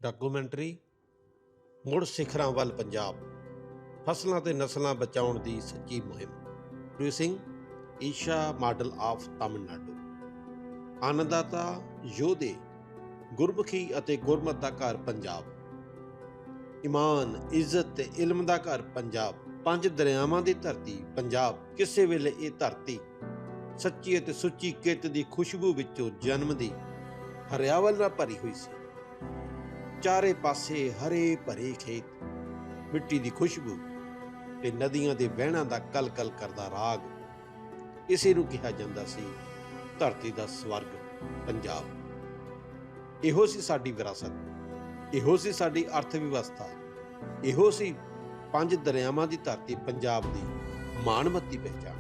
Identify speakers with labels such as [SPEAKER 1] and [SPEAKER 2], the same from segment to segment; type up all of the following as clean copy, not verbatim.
[SPEAKER 1] Documentary ਮੁੜ ਸਿਖਰਾਂ ਵੱਲ ਪੰਜਾਬ, ਫਸਲਾਂ ਤੇ ਨਸਲਾਂ ਬਚਾਉਣ ਦੀ ਸੱਚੀ ਮੁਹਿੰਮ। Producing Isha model of Tamil Nadu. ਆਨੰਦਾਤਾ ਯੋਧੇ, ਗੁਰਮੁਖੀ ਅਤੇ ਗੁਰਮਤ ਦਾ ਘਰ ਪੰਜਾਬ, ਇਮਾਨ, ਇੱਜ਼ਤ ਤੇ ਇਲਮ ਦਾ ਘਰ ਪੰਜਾਬ, ਪੰਜ ਦਰਿਆਵਾਂ ਦੀ ਧਰਤੀ ਪੰਜਾਬ। ਕਿਸੇ ਵੇਲੇ ਇਹ ਧਰਤੀ ਸੱਚੀ ਅਤੇ ਸੁੱਚੀ ਕਿੱਤ ਦੀ ਖੁਸ਼ਬੂ ਵਿੱਚੋਂ ਜਨਮਦੀ ਹਰਿਆਵਲ ਨਾਲ ਭਰੀ ਹੋਈ ਸੀ। ਚਾਰੇ ਪਾਸੇ ਹਰੇ ਭਰੇ ਖੇਤ, ਮਿੱਟੀ ਦੀ ਖੁਸ਼ਬੂ ਤੇ ਨਦੀਆਂ ਦੇ ਵਹਿਣਾਂ ਦਾ ਕਲ-ਕਲ ਕਰਦਾ ਰਾਗ। ਇਸੇ ਨੂੰ ਕਿਹਾ ਜਾਂਦਾ ਸੀ ਧਰਤੀ ਦਾ ਸਵਰਗ ਪੰਜਾਬ। ਇਹੋ ਸੀ ਸਾਡੀ ਵਿਰਾਸਤ, ਇਹੋ ਸੀ ਸਾਡੀ ਅਰਥ ਵਿਵਸਥਾ, ਇਹੋ ਸੀ ਪੰਜ ਦਰਿਆਵਾਂ ਦੀ ਧਰਤੀ ਪੰਜਾਬ ਦੀ ਮਾਣਮੱਤੀ ਪਹਿਚਾਣ।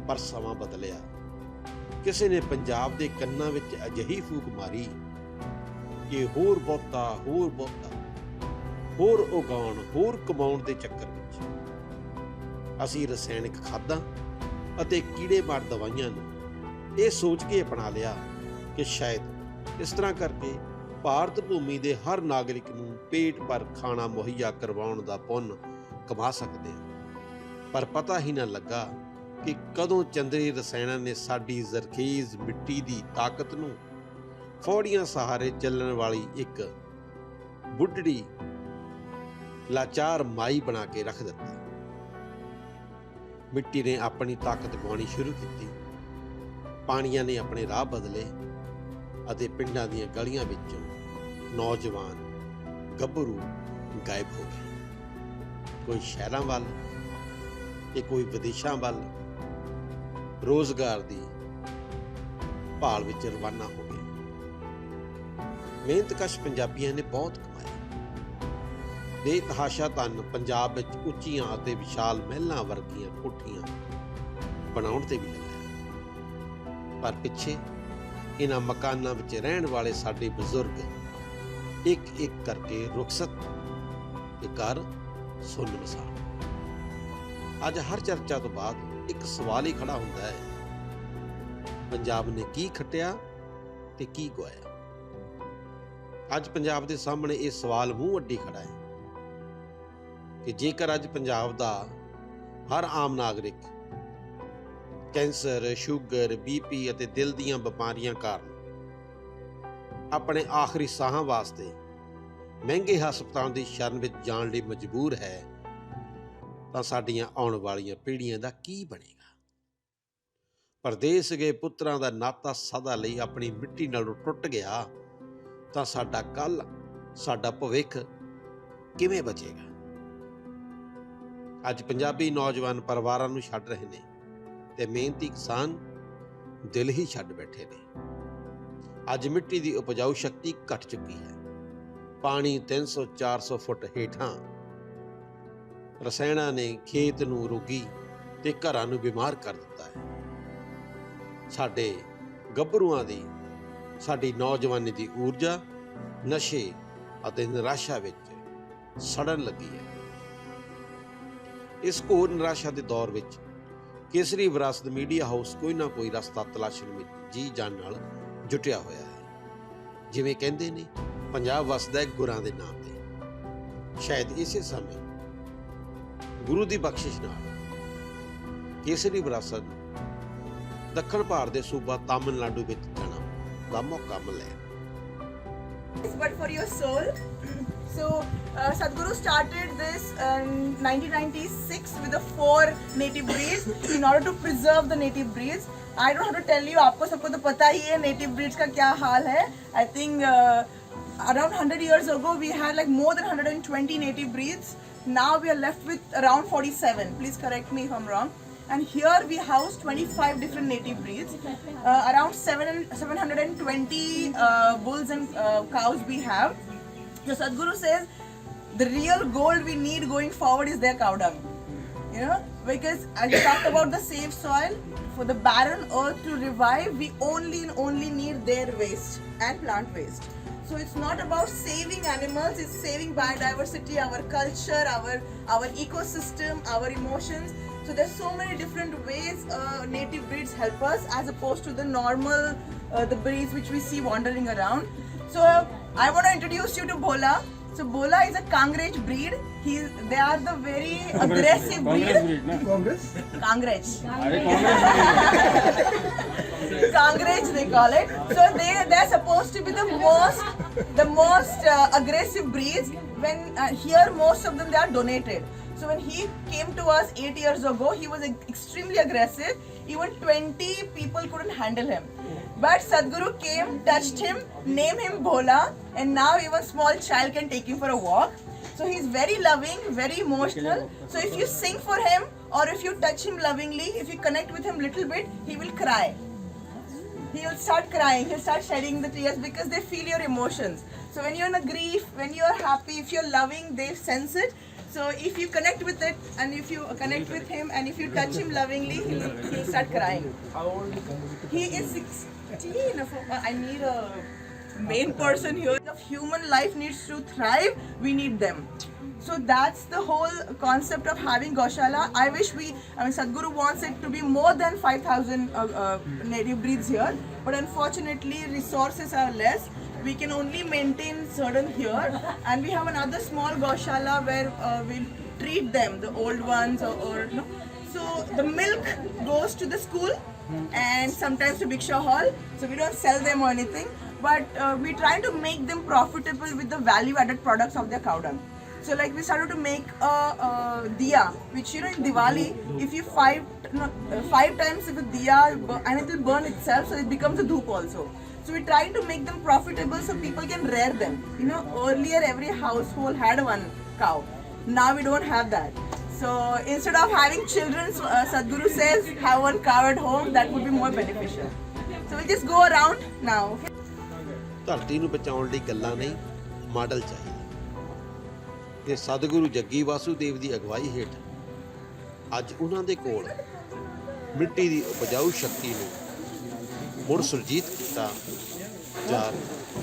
[SPEAKER 1] ਪਰ ਸਮਾਂ ਬਦਲਿਆ। ਕਿਸੇ ਨੇ ਪੰਜਾਬ ਦੇ ਕੰਨਾਂ ਵਿੱਚ ਅਜਿਹੀ ਫੂਕ ਮਾਰੀ ਕਿ ਹੋਰ ਬਹੁਤਾ, ਹੋਰ ਉਗਾਉਣ, ਹੋਰ ਕਮਾਉਣ ਦੇ ਚੱਕਰ ਵਿੱਚ ਅਸੀਂ ਰਸਾਇਣਿਕ ਖਾਦਾਂ ਅਤੇ ਕੀੜੇ-ਮਾਰ ਦਵਾਈਆਂ ਨੂੰ ਇਹ ਸੋਚ ਕੇ ਅਪਣਾ ਲਿਆ ਕਿ ਸ਼ਾਇਦ ਇਸ ਤਰ੍ਹਾਂ ਕਰਕੇ ਭਾਰਤ ਭੂਮੀ ਦੇ ਹਰ ਨਾਗਰਿਕ ਨੂੰ ਪੇਟ ਭਰ ਖਾਣਾ ਮੁਹੱਈਆ ਕਰਵਾਉਣ ਦਾ ਪੁੰਨ ਕਮਾ ਸਕਦੇ ਹਾਂ। ਪਰ ਪਤਾ ਹੀ ਨਾ ਲੱਗਾ ਕਿ ਕਦੋਂ ਚੰਦਰੀ ਰਸਾਇਣਾਂ ਨੇ ਸਾਡੀ ਜ਼ਰਖੇਜ਼ ਮਿੱਟੀ ਦੀ ਤਾਕਤ ਨੂੰ ਫੌੜੀਆਂ ਸਹਾਰੇ ਚੱਲਣ ਵਾਲੀ ਇੱਕ ਬੁੱਢੜੀ ਲਾਚਾਰ ਮਾਈ ਬਣਾ ਕੇ ਰੱਖ ਦਿੱਤਾ। ਮਿੱਟੀ ਨੇ ਆਪਣੀ ਤਾਕਤ ਗਵਾਉਣੀ ਸ਼ੁਰੂ ਕੀਤੀ, ਪਾਣੀਆਂ ਨੇ ਆਪਣੇ ਰਾਹ ਬਦਲੇ ਅਤੇ ਪਿੰਡਾਂ ਦੀਆਂ ਗਲੀਆਂ ਵਿੱਚੋਂ ਨੌਜਵਾਨ ਗੱਭਰੂ ਗਾਇਬ ਹੋ ਗਏ। ਕੋਈ ਸ਼ਹਿਰਾਂ ਵੱਲ ਤੇ ਕੋਈ ਵਿਦੇਸ਼ਾਂ ਵੱਲ ਰੋਜ਼ਗਾਰ ਦੀ ਭਾਲ ਵਿੱਚ ਰਵਾਨਾ ਹੋ ਗਏ। ਮਿਹਨਤਕਸ਼ ਪੰਜਾਬੀਆਂ ਨੇ ਬਹੁਤ ਕਮਾਇਆ। ਬੇਤਹਾਸ਼ਾ ਧਨ ਪੰਜਾਬ ਵਿੱਚ ਉੱਚੀਆਂ ਅਤੇ ਵਿਸ਼ਾਲ ਮਹਿਲਾਂ ਵਰਗੀਆਂ ਕੋਠੀਆਂ ਬਣਾਉਣ ਤੇ ਵੀ ਲਗਾਇਆ। ਪਰ ਪਿੱਛੇ ਇਹਨਾਂ ਮਕਾਨਾਂ ਵਿੱਚ ਰਹਿਣ ਵਾਲੇ ਸਾਡੇ ਬਜ਼ੁਰਗ ਇੱਕ-ਇੱਕ ਕਰਕੇ ਰੁਖਸਤ ਤੇ ਘਰ ਸੁੰਨ ਮਸਾਣ। ਅੱਜ ਹਰ ਚਰਚਾ ਤੋਂ ਬਾਅਦ ਇੱਕ ਸਵਾਲ ਹੀ ਖੜਾ ਹੁੰਦਾ ਹੈ, ਪੰਜਾਬ ਨੇ ਕੀ ਖੱਟਿਆ ਤੇ ਕੀ ਗਵਾਇਆ। ਅੱਜ ਪੰਜਾਬ ਦੇ ਸਾਹਮਣੇ ਇਹ ਸਵਾਲ ਮੂੰਹ ਅੱਡੀ ਖੜਾ ਹੈ ਕਿ ਜੇਕਰ ਅੱਜ ਪੰਜਾਬ ਦਾ ਹਰ ਆਮ ਨਾਗਰਿਕ ਕੈਂਸਰ, ਸ਼ੂਗਰ, BP ਅਤੇ ਦਿਲ ਦੀਆਂ ਬਿਮਾਰੀਆਂ ਕਾਰਨ ਆਪਣੇ ਆਖਰੀ ਸਾਹਾਂ ਵਾਸਤੇ ਮਹਿੰਗੇ ਹਸਪਤਾਲਾਂ ਦੀ ਸ਼ਰਨ ਵਿੱਚ ਜਾਣ ਲਈ ਮਜਬੂਰ ਹੈ, ਤਾਂ ਸਾਡੀਆਂ ਆਉਣ ਵਾਲੀਆਂ ਪੀੜ੍ਹੀਆਂ ਦਾ ਕੀ ਬਣੇਗਾ। ਪਰਦੇਸ ਗਏ ਪੁੱਤਰਾਂ ਦਾ ਨਾਤਾ ਸਦਾ ਲਈ ਆਪਣੀ ਮਿੱਟੀ ਨਾਲੋਂ ਟੁੱਟ ਗਿਆ ਤਾਂ ਸਾਡਾ ਕੱਲ, ਸਾਡਾ ਭਵਿੱਖ ਕਿਵੇਂ ਬਚੇਗਾ। ਅੱਜ ਪੰਜਾਬੀ ਨੌਜਵਾਨ ਪਰਿਵਾਰਾਂ ਨੂੰ ਛੱਡ ਰਹੇ ਨੇ ਤੇ ਮਿਹਨਤੀ ਕਿਸਾਨ ਦਿਲ ਹੀ ਛੱਡ ਬੈਠੇ ਨੇ। ਅੱਜ ਮਿੱਟੀ ਦੀ ਉਪਜਾਊ ਸ਼ਕਤੀ ਘਟ ਚੁੱਕੀ ਹੈ। ਪਾਣੀ 300-400 ਫੁੱਟ ਹੇਠਾਂ ਰਸਾਇਣਾਂ ਨੇ ਖੇਤ ਨੂੰ ਰੋਗੀ ਤੇ ਘਰਾਂ ਨੂੰ ਬਿਮਾਰ ਕਰ ਦਿੱਤਾ ਹੈ। ਸਾਡੇ ਗੱਭਰੂਆਂ ਦੀ, ਸਾਡੀ ਨੌਜਵਾਨੀ ਦੀ ਊਰਜਾ ਨਸ਼ੇ ਅਤੇ ਨਿਰਾਸ਼ਾ ਵਿੱਚ ਸੜਨ ਲੱਗੀ ਹੈ। ਇਸ ਘੋਰ ਨਿਰਾਸ਼ਾ ਦੇ ਦੌਰ ਵਿੱਚ ਕੇਸਰੀ ਵਿਰਾਸਤ ਮੀਡੀਆ ਹਾਊਸ ਕੋਈ ਨਾ ਕੋਈ ਰਸਤਾ ਤਲਾਸ਼ਣ ਵਿੱਚ ਜੀ ਜਾਨ ਨਾਲ ਜੁਟਿਆ ਹੋਇਆ ਹੈ। ਜਿਵੇਂ ਕਹਿੰਦੇ ਨੇ, ਪੰਜਾਬ ਵਸਦਾ ਹੈ ਗੁਰਾਂ ਦੇ ਨਾਮ ਤੇ। ਸ਼ਾਇਦ ਇਸੇ ਸਮੇਂ ਗੁਰੂ ਦੀ ਬਖਸ਼ਿਸ਼ ਨਾਲ ਕੇਸਰੀ ਵਿਰਾਸਤ ਦੱਖਣ ਭਾਰਤ ਦੇ ਸੂਬਾ ਤਾਮਿਲਨਾਡੂ ਵਿੱਚ ਜਾਣਾ ਦਾ ਮੌਕਾ ਮਿਲਿਆ।
[SPEAKER 2] But for your soul. So Sadhguru started this in 1996 with the 4 native breeds in order to preserve the native breeds. I don't have to tell you, आपको सबको तो पता ही है native breeds का क्या हाल है. I think around 100 years ago we had like more than 120 native breeds. Now we are left with around 47. Please correct me if I'm wrong. And here we house 25 different native breeds. Around 720 bulls and cows we have. So Sadhguru says the real gold we need going forward is their cow dung. You know, because as we talked about the safe soil, for the barren earth to revive, we only need their waste and plant waste. So it's not about saving animals, it's saving biodiversity, our culture, our ecosystem, our emotions. So there's so many different ways native breeds help us as opposed to the normal the breeds which we see wandering around. So I want to introduce you to Bhola. So Bhola is a Kangrej breed. They are the very aggressive breed. Kangrej. Kangrej they call it. So they're supposed to be the most aggressive breeds. When here most of them they are donated. So when he came to us 8 years ago, he was extremely aggressive. Even 20 people couldn't handle him. But Sadhguru came, touched him, named him Bhola, and now even small child can take him for a walk. So he's very loving, very emotional. So if you sing for him or if you touch him lovingly, if you connect with him little bit, he will cry. He'll start crying, he'll start shedding the tears because they feel your emotions. So when you're in a grief, when you're happy, if you're loving, they sense it. So if you connect with it and if you connect with him and if you touch him lovingly, he'll start crying.
[SPEAKER 3] How old is
[SPEAKER 2] He is 16. I need a main person here. If human life needs to thrive, we need them. So that's the whole concept of having Gaushala. I wish Sadhguru wants it to be more than 5,000 native breeds here. But unfortunately, resources are less. We can only maintain certain here. And we have another small Gaushala where we'll treat them, the old ones or no. So the milk goes to the school and sometimes to Bhiksha hall. So we don't sell them or anything. But we're trying to make them profitable with the value-added products of their cow dung. So like we started to make a diya, which in Diwali, if you five times if a diya and it will burn itself, so it becomes a dhoop also. So we're trying to make them profitable so people can rear them. Earlier every household had one cow. Now we don't have that. So instead of having children, Sadhguru says have one cow at home. That would be more beneficial. So we just go around now. Okay?
[SPEAKER 1] ਧਰਤੀ ਨੂੰ ਬਚਾਉਣ ਲਈ ਗੱਲਾਂ ਨਹੀਂ, model ਚਾਹੀਦਾ। ਤੇ ਸਤਿਗੁਰੂ ਜੱਗੀ ਵਾਸੂਦੇਵ ਦੀ ਅਗਵਾਈ ਹੇਠ ਅੱਜ ਉਹਨਾਂ ਦੇ ਕੋਲ ਮਿੱਟੀ ਦੀ ਉਪਜਾਊ ਸ਼ਕਤੀ ਨੂੰ ਮੁੜ ਸੁਰਜੀਤ ਕੀਤਾ ਜਾ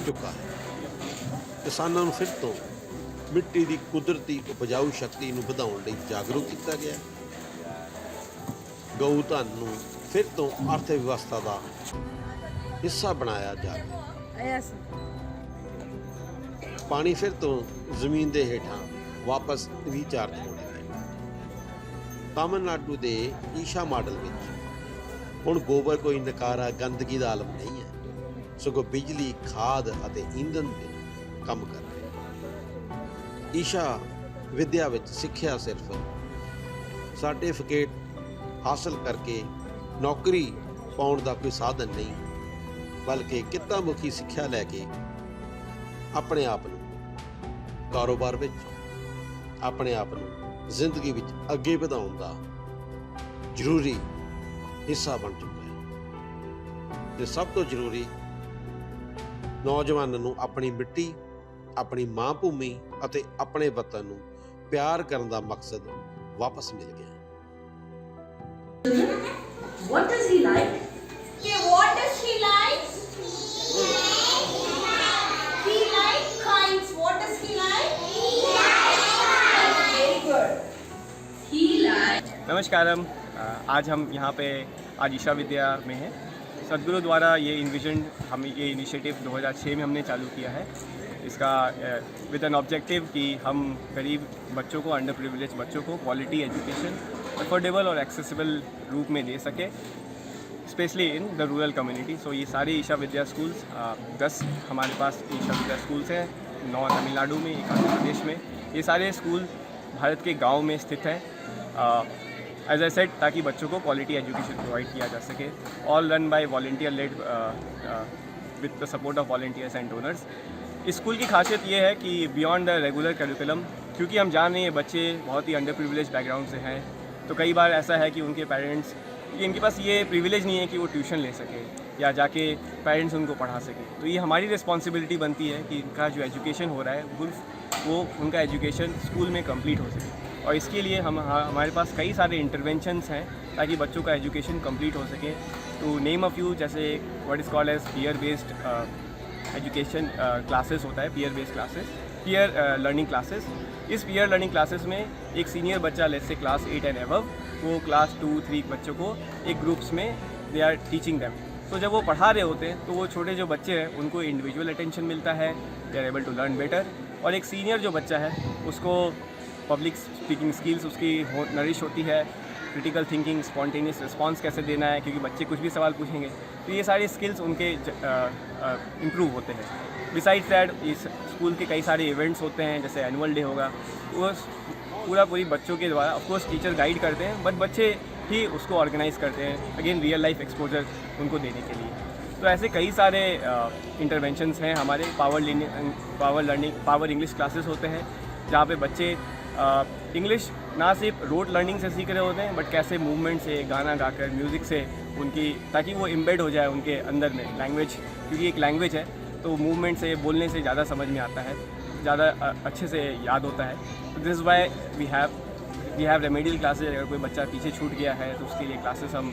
[SPEAKER 1] ਚੁੱਕਾ ਹੈ। ਕਿਸਾਨਾਂ ਨੂੰ ਫਿਰ ਤੋਂ ਮਿੱਟੀ ਦੀ ਕੁਦਰਤੀ ਉਪਜਾਊ ਸ਼ਕਤੀ ਨੂੰ ਵਧਾਉਣ ਲਈ ਜਾਗਰੂਕ ਕੀਤਾ ਗਿਆ। ਗਊ ਧਨ ਨੂੰ ਫਿਰ ਤੋਂ ਅਰਥ ਵਿਵਸਥਾ ਦਾ ਹਿੱਸਾ ਬਣਾਇਆ ਜਾ ਰਿਹਾ।
[SPEAKER 2] Yes.
[SPEAKER 1] ਪਾਣੀ ਫਿਰ ਤੋਂ ਜ਼ਮੀਨ ਦੇ ਹੇਠਾਂ ਵਾਪਸ ਰੀਚਾਰਜ ਹੋਣ ਲੱਗਾ। ਤਾਮਿਲਨਾਡੂ ਦੇ ਈਸ਼ਾ ਮਾਡਲ ਵਿੱਚ ਹੁਣ ਗੋਬਰ ਕੋਈ ਨਕਾਰਾ ਗੰਦਗੀ ਦਾ ਆਲਮ ਨਹੀਂ ਹੈ, ਸਗੋਂ ਬਿਜਲੀ, ਖਾਦ ਅਤੇ ਈਂਧਨ ਦੇ ਕੰਮ ਕਰ ਰਿਹਾ। ਈਸ਼ਾ ਵਿਦਿਆ ਵਿੱਚ ਸਿੱਖਿਆ ਸਿਰਫ ਸਰਟੀਫਿਕੇਟ ਹਾਸਲ ਕਰਕੇ ਨੌਕਰੀ ਪਾਉਣ ਦਾ ਕੋਈ ਸਾਧਨ ਨਹੀਂ, ਬਲਕਿ ਕਿੱਤਾ ਮੁਖੀ ਸਿੱਖਿਆ ਲੈ ਕੇ ਆਪਣੇ ਆਪ ਨੂੰ ਕਾਰੋਬਾਰ ਵਿੱਚ, ਆਪਣੇ ਆਪ ਨੂੰ ਜ਼ਿੰਦਗੀ ਵਿੱਚ ਅੱਗੇ ਵਧਾਉਣ ਦਾ ਜ਼ਰੂਰੀ ਹਿੱਸਾ ਬਣ ਚੁੱਕਾ ਹੈ। ਤੇ ਸਭ ਤੋਂ ਜ਼ਰੂਰੀ, ਨੌਜਵਾਨਾਂ ਨੂੰ ਆਪਣੀ ਮਿੱਟੀ, ਆਪਣੀ ਮਾਂ ਭੂਮੀ ਅਤੇ ਆਪਣੇ ਵਤਨ ਨੂੰ ਪਿਆਰ ਕਰਨ ਦਾ ਮਕਸਦ ਵਾਪਸ ਮਿਲ ਗਿਆ।
[SPEAKER 4] What does he like?
[SPEAKER 5] Yeah, what does he like? He likes kites. What does he like? Very good.
[SPEAKER 4] He likes.
[SPEAKER 3] नमस्कारम। आज हम यहाँ पे आज ईशा विद्या में हैं। सदगुरु द्वारा ये ये इनिशिएटिव 2006 में हमने चालू किया है। इसका विद एन ऑब्जेक्टिव कि हम गरीब बच्चों को, अंडर प्रिविलेज बच्चों को क्वालिटी एजुकेशन अफोर्डेबल और एक्सेसिबल रूप में दे सके, specially in the rural community. So ये सारे ईशा विद्या स्कूल्स 10 हमारे पास ईशा विद्या स्कूल्स हैं, 9 तमिलनाडु में, 1 आंध्र प्रदेश में। ये सारे स्कूल भारत के गांव में स्थित हैं, एज आई सेड, ताकि बच्चों को क्वालिटी एजुकेशन प्रोवाइड किया जा सके। All run by volunteer led with the support of volunteers and donors. इस स्कूल की खासियत ये है कि बियॉन्ड द रेगुलर करिकुलम, क्योंकि हम जान रहे हैं बच्चे बहुत ही अंडर प्रिविलेज बैकग्राउंड से हैं, तो कई बार ऐसा है कि उनके पेरेंट्स, इनके पास ये प्रिविलेज नहीं है कि वो ट्यूशन ले सके या जाके पेरेंट्स उनको पढ़ा सके। तो ये हमारी रिस्पॉन्सिबिलिटी बनती है कि इनका जो एजुकेशन हो रहा है वो उनका एजुकेशन स्कूल में कंप्लीट हो सके। और इसके लिए हमारे पास कई सारे इंटरवेंशंस हैं ताकि बच्चों का एजुकेशन कंप्लीट हो सके। टू नेम अ फ्यू, जैसे what is called as peer based education classes होता है, peer based classes, peer learning classes. इस पीयर लर्निंग क्लासेस में एक सीनियर बच्चा, let's say class 8 and above, वो क्लास 2, 3 बच्चों को एक ग्रुप्स में दे आर टीचिंग देम। तो जब वो पढ़ा रहे होते हैं तो वो छोटे जो बच्चे हैं उनको इंडिविजुअल अटेंशन मिलता है, they are able to learn better. और एक सीनियर जो बच्चा है उसको पब्लिक स्पीकिंग स्किल्स उसकी नरिश होती है, क्रिटिकल थिंकिंग, स्पॉन्टेनियस रिस्पॉन्स कैसे देना है, क्योंकि बच्चे कुछ भी सवाल पूछेंगे तो ये सारे स्किल्स उनके इम्प्रूव होते हैं। बिसाइड्स दैट इस स्कूल के कई सारे इवेंट्स होते हैं, जैसे एनुअल डे होगा, वो पूरी बच्चों के द्वारा ऑफकोर्स टीचर गाइड करते हैं, बट बच्चे ही उसको ऑर्गेनाइज करते हैं, अगेन रियल लाइफ एक्सपोजर उनको देने के लिए। तो ऐसे कई सारे इंटरवेंशंस हैं हमारे। पावर इंग्लिश क्लासेस होते हैं जहाँ पे बच्चे इंग्लिश ना सिर्फ रोड लर्निंग से सीख रहे होते हैं, बट कैसे मूवमेंट से, गाना गाकर, म्यूज़िक से उनकी, ताकि वो एम्बेड हो जाए उनके अंदर में लैंग्वेज, क्योंकि एक लैंग्वेज है तो मूवमेंट से, बोलने से ज़्यादा समझ में आता है, ज़्यादा अच्छे से याद होता है। This why we have remedial classes. अगर कोई बच्चा पीछे छूट गया है तो उसके लिए क्लासेस हम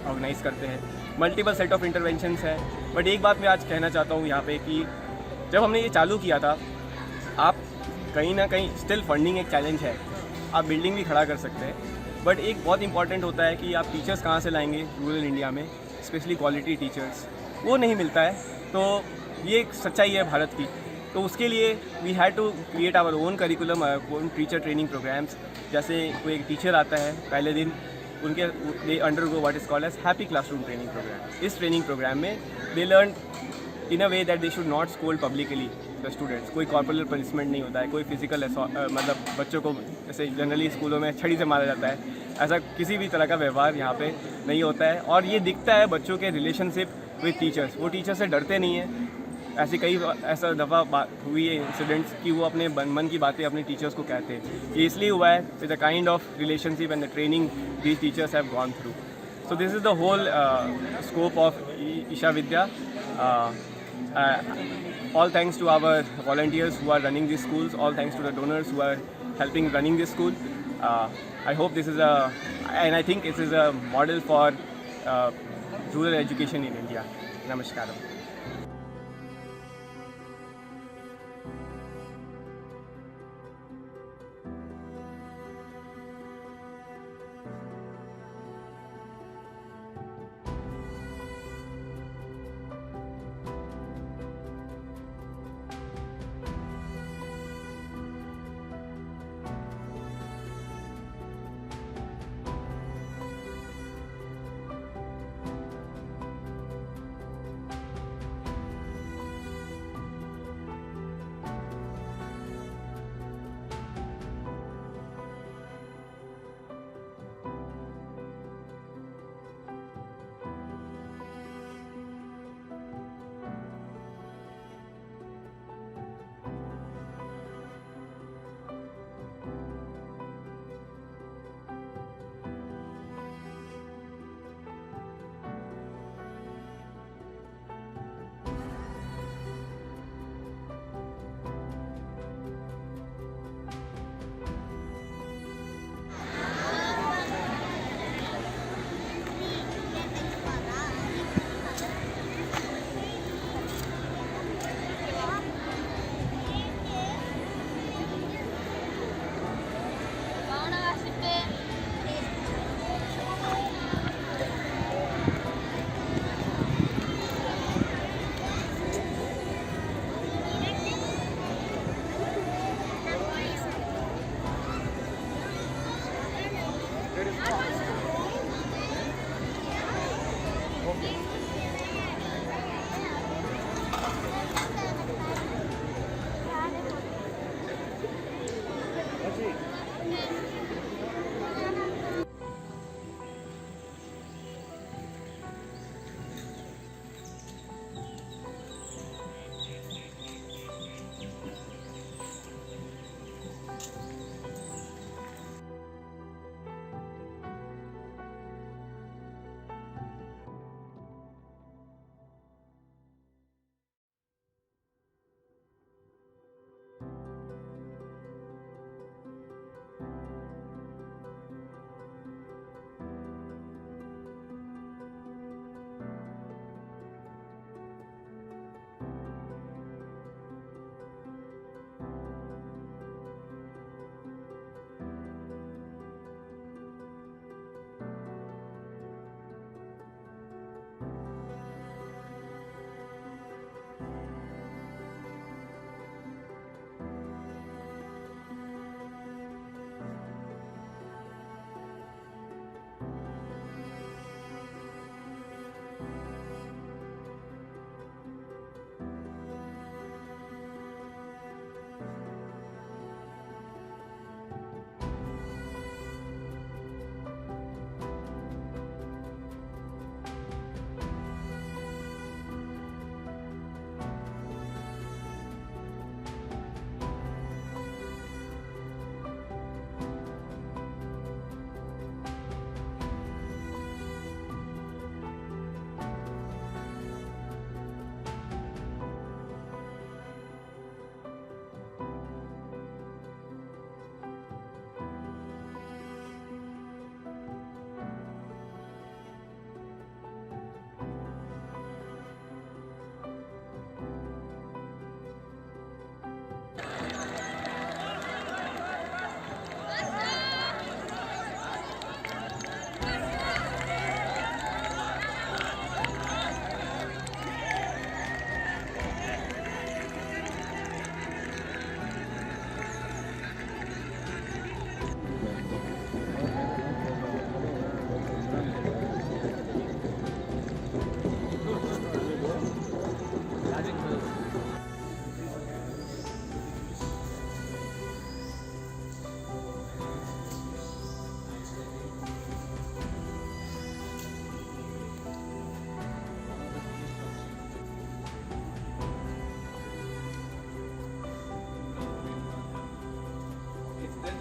[SPEAKER 3] ऑर्गेनाइज करते हैं। मल्टीपल सेट ऑफ इंटरवेंशंस हैं। बट एक बात मैं आज कहना चाहता हूँ यहाँ पे कि जब हमने ये चालू किया था, आप कहीं ना कहीं स्टिल फंडिंग एक चैलेंज है, आप बिल्डिंग भी खड़ा कर सकते हैं, बट एक बहुत इंपॉर्टेंट होता है कि आप टीचर्स कहाँ से लाएंगे रूरल इंडिया में, स्पेशली क्वालिटी टीचर्स, वो नहीं मिलता है। तो ये एक सच्चाई है भारत की। तो उसके लिए we had to create our own curriculum, own teacher training programs. जैसे कोई एक टीचर आता है, पहले दिन उनके they undergo what is called as happy classroom training program. इस ट्रेनिंग प्रोग्राम में they learn in a way that they should not scold publicly the students. कोई कॉर्पोरल पनिशमेंट नहीं होता है, कोई फिजिकल मतलब बच्चों को जैसे जनरली स्कूलों में छड़ी से मारा जाता है, ऐसा किसी भी तरह का व्यवहार यहाँ पे नहीं होता है। और ये दिखता है बच्चों के रिलेशनशिप विद टीचर्स, वो टीचर से डरते नहीं हैं। ऐसा दफ़ा बात हुई है इंसिडेंट्स कि वो अपने मन की बातें अपने टीचर्स को कहते हैं। ये इसलिए हुआ है with the kind of relationship and the training these teachers have gone through. So this is the whole scope of Isha Vidya. All thanks to our volunteers who are running these schools. All thanks to the donors who are helping running this school. I hope this is and I think this is a model for rural education in India. Namaskaram.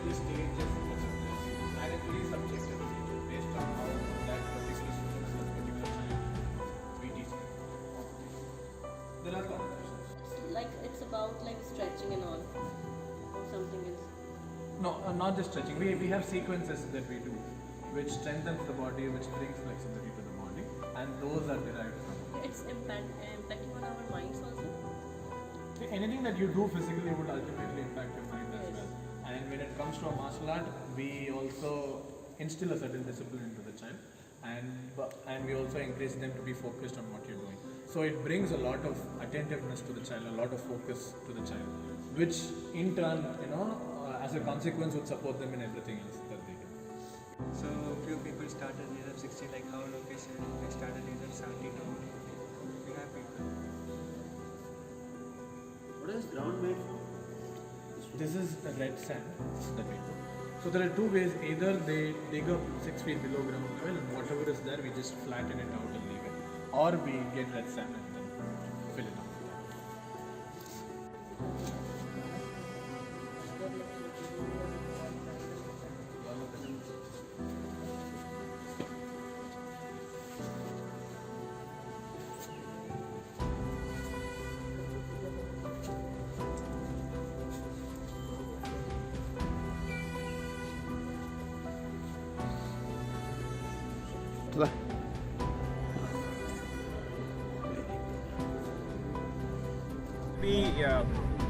[SPEAKER 6] this stage is acceptance, and it's very subjective based on how that particular student, that particular child we teach. There are competitions.
[SPEAKER 7] Like it's about like stretching and all, or something else.
[SPEAKER 6] No, not just stretching. We have sequences that we do, which strengthens the body, which brings flexibility to the body, and those are derived from.
[SPEAKER 7] It's impacting on our minds also.
[SPEAKER 6] See, anything that you do physically would ultimately impact your mind as well. And when it comes to a martial art, we also instill a certain discipline into the child, and we also encourage them to be focused on what you're doing. So it brings a lot of attentiveness to the child, a lot of focus to the child, which in turn, as a consequence, would support them in everything else that they do.
[SPEAKER 8] So few people start at age of 60, like how Lokesh said, they start at age of 72. We have people.
[SPEAKER 9] What is ground made from?
[SPEAKER 6] This is the red sand that we do. So there are two ways. Either they dig up 6 feet below ground level, and whatever is there, we just flatten it out and leave it. Or we get red sand and then fill it up.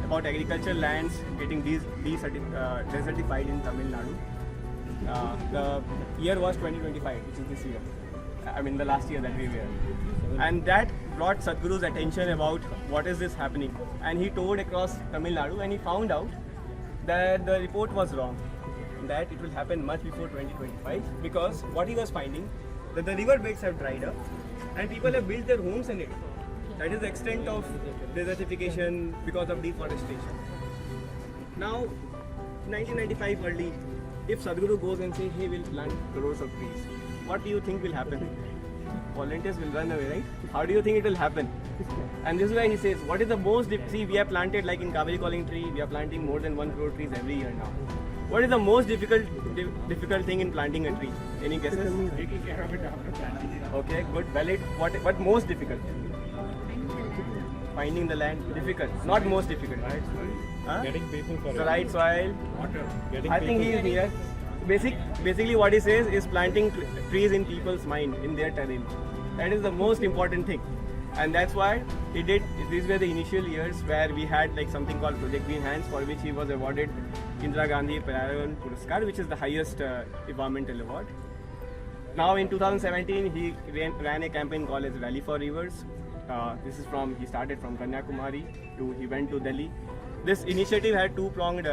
[SPEAKER 3] About agricultural lands getting desertified in Tamil Nadu. The year was 2025, which is this year. I mean the last year that we were. And that brought Sadhguru's attention about what is this happening. And he toured across Tamil Nadu and he found out that the report was wrong. That it will happen much before 2025, because what he was finding, that the river beds have dried up and people have built their homes in it. That is the extent of desertification because of deforestation. Now, 1995 early, if Sadhguru goes and says, hey, we'll plant crores of trees, what do you think will happen? Volunteers will run away, right? How do you think it will happen? And this is why he says, what is the most, see, we have planted, like in Kaveri Calling Tree, we are planting more than 1 crore trees every year now. What is the most difficult thing in planting a tree? Any guesses?
[SPEAKER 6] Taking care of it after planting.
[SPEAKER 3] Okay, good, valid. What most difficult? Finding the land difficult, not most difficult.
[SPEAKER 6] Right soil.
[SPEAKER 3] Huh?
[SPEAKER 6] Getting people for
[SPEAKER 3] The right soil.
[SPEAKER 6] water. Getting
[SPEAKER 3] I think he is here. Basically what he says is planting trees in people's mind, in their terrain. That is the most important thing. And that's why he did, these were the initial years where we had like something called Project Green Hands, for which he was awarded Indira Gandhi Paragon Puraskar, which is the highest environmental award. Now in 2017, he ran a campaign called as Rally for Rivers. He started from Kanyakumari he went to Delhi. This initiative had two-pronged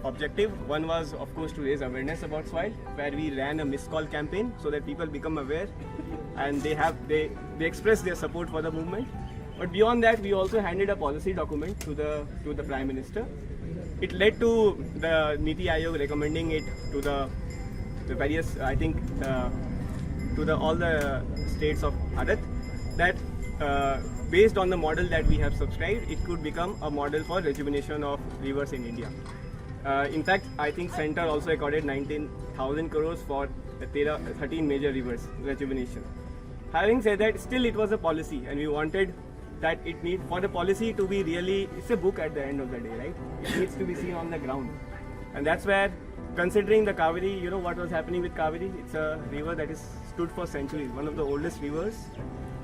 [SPEAKER 3] objective. One was, of course, to raise awareness about soil, where we ran a missed call campaign so that people become aware and they express their support for the movement. But beyond that, we also handed a policy document to the Prime Minister. It led to the Niti Aayog recommending it to the various, I think, to all the states of Bharat, that based on the model that we have subscribed, it could become a model for rejuvenation of rivers in India. In fact, I think Center also accorded 19,000 crores for 13 major rivers rejuvenation. Having said that, still it was a policy, and we wanted that for the policy to be really, it's a book at the end of the day, right? It needs to be seen on the ground. And that's where, considering the Kaveri, you know what was happening with Kaveri? It's a river that is stood for centuries, one of the oldest rivers.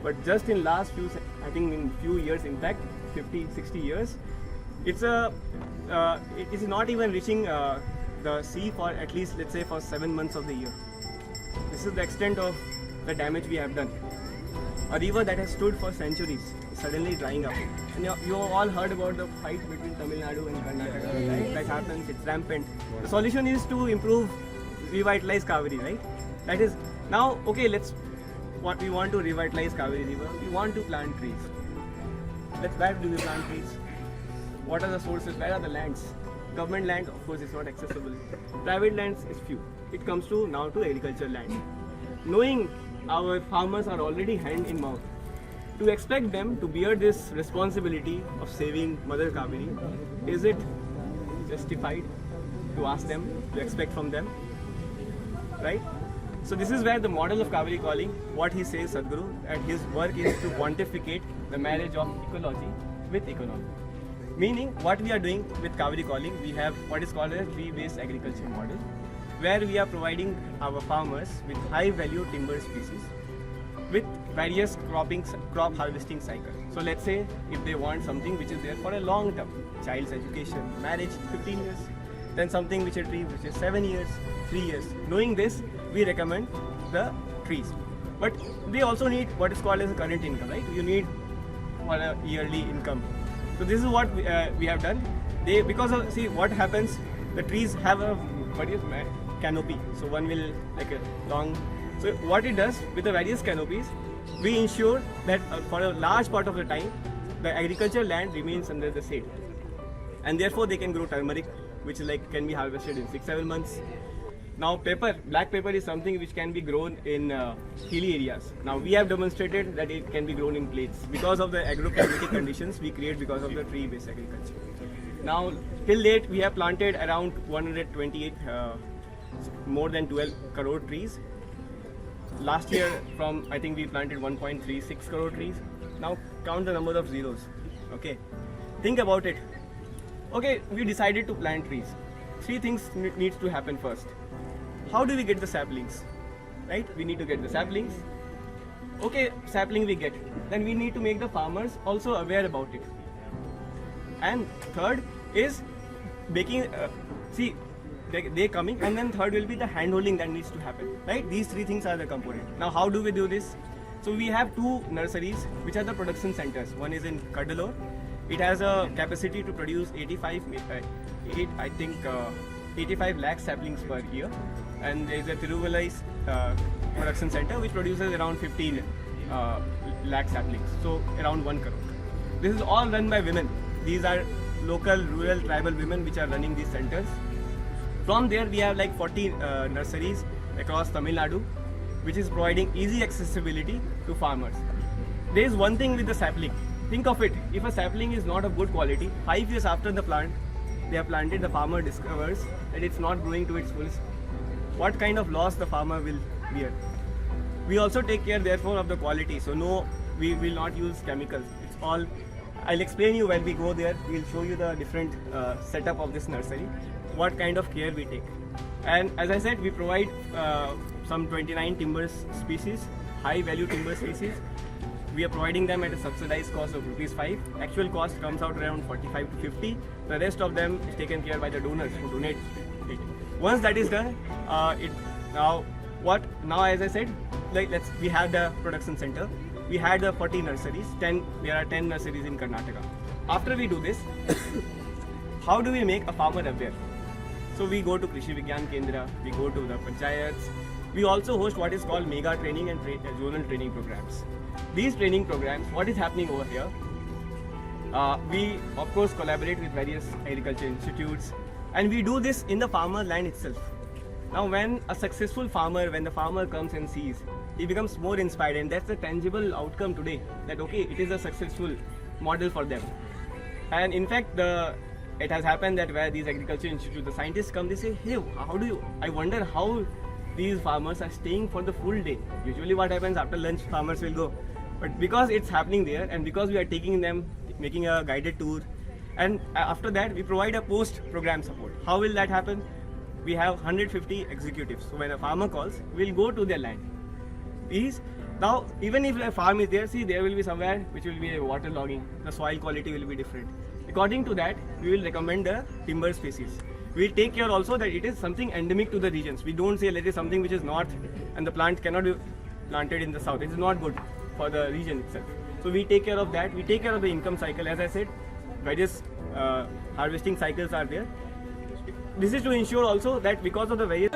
[SPEAKER 3] But just in last few years, in fact, 50, 60 years, it is not even reaching the sea for at least, let's say, for 7 months of the year. This is the extent of the damage we have done. A river that has stood for centuries is suddenly drying up. And you all heard about the fight between Tamil Nadu and Karnataka, right? That happens, it's rampant. The solution is to revitalize Kaveri, right? That is, now, okay, we want to revitalize Kaveri River, we want to plant trees. Where do we plant trees? What are the sources? Where are the lands? Government land, of course, is not accessible. Private lands is few. It comes to now to agricultural land. Knowing our farmers are already hand in mouth, to expect them to bear this responsibility of saving Mother Kaveri, is it justified? to ask them, to expect from them, right? So this is where the model of Kaveri calling, what he says, Sadhguru, and his work is to quantificate the marriage of ecology with economy. Meaning, what we are doing with Kaveri calling, we have what is called a tree-based agriculture model, where we are providing our farmers with high-value timber species with various crop harvesting cycles. So let's say if they want something which is there for a long term, child's education, marriage, 15 years, then something which a tree which is 7 years, 3 years. Knowing this, we recommend the trees. But they also need what is called as a current income, right? You need for a yearly income. So this is what we have done. Because of, see what happens, the trees have a canopy. So one will like a long. So what it does with the various canopies, we ensure that for a large part of the time, the agricultural land remains under the shade, and therefore they can grow turmeric, which is like can be harvested in 6-7 months. Now black pepper is something which can be grown in hilly areas. Now we have demonstrated that it can be grown in plains because of the agroclimatic conditions we create because of the tree-based agriculture. Now till date we have planted around 128, more than 12 crore trees. Last year I think we planted 1.36 crore trees. Now count the number of zeros. Okay, think about it. Okay, we decided to plant trees. 3 things needs to happen first. How do we get the saplings? Right? We need to get the saplings. Okay, sapling we get. Then we need to make the farmers also aware about it. And third is making, they coming, and then third will be the hand-holding that needs to happen. Right? These 3 things are the component. Now how do we do this? So we have 2 nurseries which are the production centers. One is in Cuddalore. It has a capacity to produce 85 lakh saplings per year, and there is a Tiruvallai production center which produces around 15 lakh saplings, so around 1 crore. This is all run by women. These are local, rural, tribal women which are running these centers. From there we have like 40 nurseries across Tamil Nadu, which is providing easy accessibility to farmers. There is one thing with the sapling. Think of it, if a sapling is not of good quality, 5 years after the plant, they are planted, the farmer discovers that it's not growing to its fullest. What kind of loss the farmer will bear? We also take care therefore of the quality. So no, we will not use chemicals. It's all, I'll explain you when we go there. We'll show you the different setup of this nursery, what kind of care we take. And as I said, we provide some 29 timber species, high value timber species. We are providing them at a subsidized cost of ₹5. Actual cost comes out around 45 to 50. The rest of them is taken care by the donors who donate it. Once that is done, now as I said, we have the production center. We had the 40 nurseries. There are 10 nurseries in Karnataka. After we do this, how do we make a farmer aware? So we go to Krishi Vigyan Kendra, we go to the panchayats. We also host what is called mega training and zonal training programs. These training programs, what is happening over here? We of course collaborate with various agriculture institutes, and we do this in the farmer land itself. Now when a successful farmer, when the farmer comes and sees, he becomes more inspired, and that's the tangible outcome today, that okay, it is a successful model for them. And in fact, it has happened that where these agriculture institutes, the scientists come, they say, hey, I wonder how these farmers are staying for the full day. Usually what happens after lunch, farmers will go. But because it's happening there, and because we are taking them, making a guided tour, and after that we provide a post-program support. How will that happen? We have 150 executives. So when a farmer calls, we'll go to their land. Now, even if a farm is there, see, there will be somewhere which will be a water logging. The soil quality will be different. According to that, we will recommend the timber species. We'll take care also that it is something endemic to the regions. We don't say let is something which is north and the plant cannot be planted in the south. It is not good for the region itself. So we take care of that. We take care of the income cycle. As I said, various harvesting cycles are there. This is to ensure also that because of the various